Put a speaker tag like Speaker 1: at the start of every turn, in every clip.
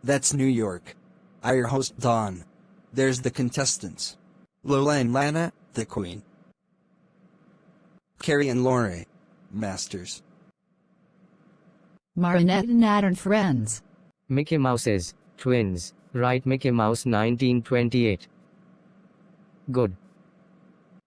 Speaker 1: That's New York. I'm your host Don. There's the contestants. Lola and Lana, the Queen. Carrie and Lori, Masters.
Speaker 2: Marinette and Nat and Friends.
Speaker 3: Mickey Mouse's twins. Right, Mickey Mouse 1928. Good.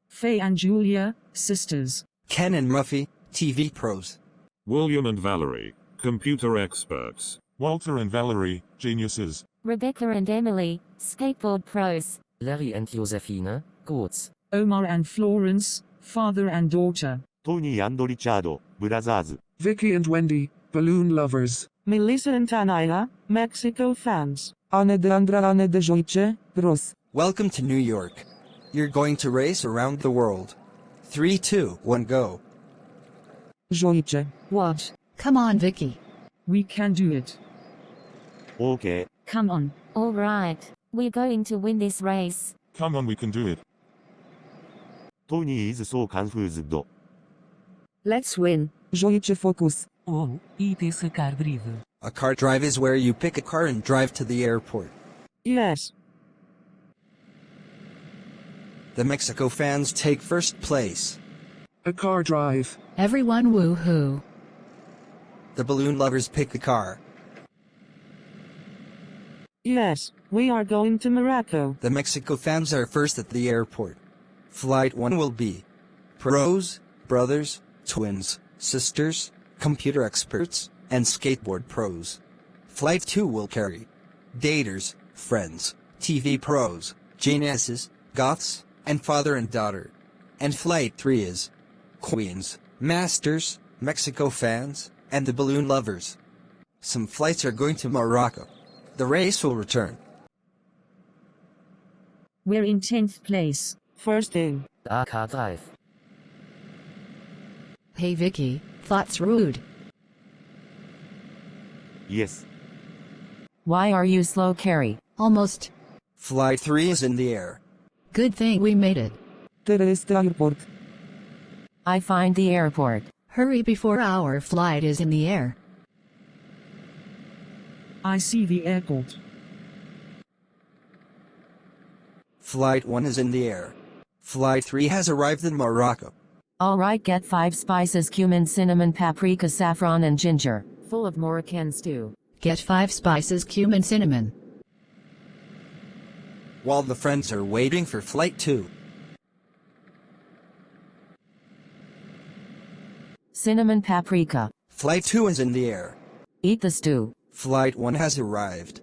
Speaker 4: Faye and Julia, sisters.
Speaker 1: Ken and Muffy, TV pros.
Speaker 5: William and Valerie, computer experts.
Speaker 6: Walter and Valerie, geniuses.
Speaker 7: Rebecca and Emily, skateboard pros.
Speaker 8: Larry and Josefina, goats.
Speaker 4: Omar and Florence, father and daughter.
Speaker 9: Tony and Ricciardo, brothers.
Speaker 10: Vicky and Wendy, balloon lovers.
Speaker 4: Melissa and Tanaira, Mexico fans.
Speaker 11: Anne de Andra, Anne de Joice, bros.
Speaker 1: Welcome to New York. You're going to race around the world. 3, 2, 1, go.
Speaker 11: Joice.
Speaker 4: What?
Speaker 2: Come on, Vicky.
Speaker 4: We can do it.
Speaker 9: Okay.
Speaker 4: Come on.
Speaker 7: All right, we're going to win this race.
Speaker 6: Come on, we can do it.
Speaker 9: Tony is so confused.
Speaker 4: Let's win.
Speaker 11: Joice focus.
Speaker 4: Oh, it is a car drive.
Speaker 1: A car drive is where you pick a car and drive to the airport.
Speaker 4: Yes.
Speaker 1: The Mexico fans take first place.
Speaker 10: A car drive.
Speaker 2: Everyone woo-hoo.
Speaker 1: The balloon lovers pick the car.
Speaker 4: Yes, we are going to Morocco.
Speaker 1: The Mexico fans are first at the airport. Flight 1 will be pros, brothers, twins, sisters, computer experts, and skateboard pros. Flight 2 will carry daters, friends, TV pros, geniuses, goths, and father and daughter. And Flight 3 is queens, masters, Mexico fans, and the balloon lovers. Some flights are going to Morocco. The race will return.
Speaker 4: We're in 10th place. First in.
Speaker 8: A car drive.
Speaker 2: Hey Vicky, thoughts rude.
Speaker 9: Yes.
Speaker 12: Why are you slow, Carrie?
Speaker 2: Almost.
Speaker 1: Flight 3 is in the air.
Speaker 2: Good thing we made it.
Speaker 11: Terrorist airport.
Speaker 12: I find the airport.
Speaker 2: Hurry before our flight is in the air.
Speaker 4: I see the airport.
Speaker 1: Flight 1 is in the air. Flight 3 has arrived in Morocco.
Speaker 12: Alright, get 5 spices: cumin, cinnamon, paprika, saffron, and ginger. Full of Moroccan stew.
Speaker 2: Get 5 spices: cumin, cinnamon.
Speaker 1: While the friends are waiting for Flight 2.
Speaker 12: Cinnamon, paprika.
Speaker 1: Flight 2 is in the air.
Speaker 12: Eat the stew.
Speaker 1: Flight 1 has arrived.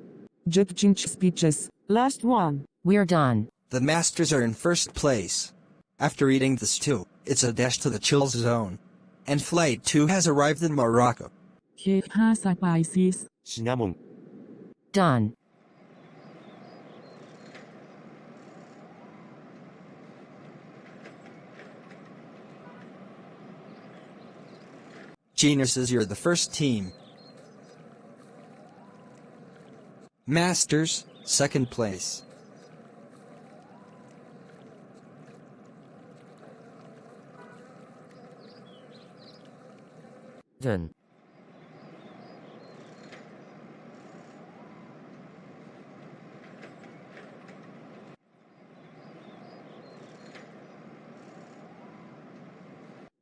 Speaker 11: Jet chinch speeches.
Speaker 4: Last one.
Speaker 12: We're done.
Speaker 1: The masters are in first place. After eating the stew, it's a dash to the chill zone. And Flight 2 has arrived in Morocco.
Speaker 4: Get 5 spices.
Speaker 9: Cinnamon.
Speaker 12: Done.
Speaker 1: Geniuses, you're the first team. Masters, second place.
Speaker 8: Done.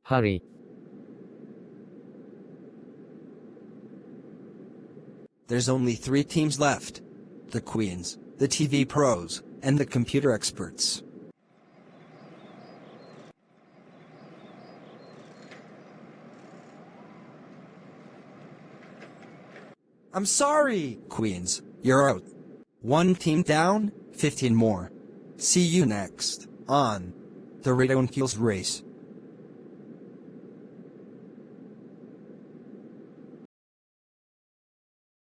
Speaker 3: Hurry.
Speaker 1: There's only 3 teams left. The queens, the TV pros, and the computer experts. I'm sorry, queens, you're out. 1 team down, 15 more. See you next on the RIDONCULOUS race.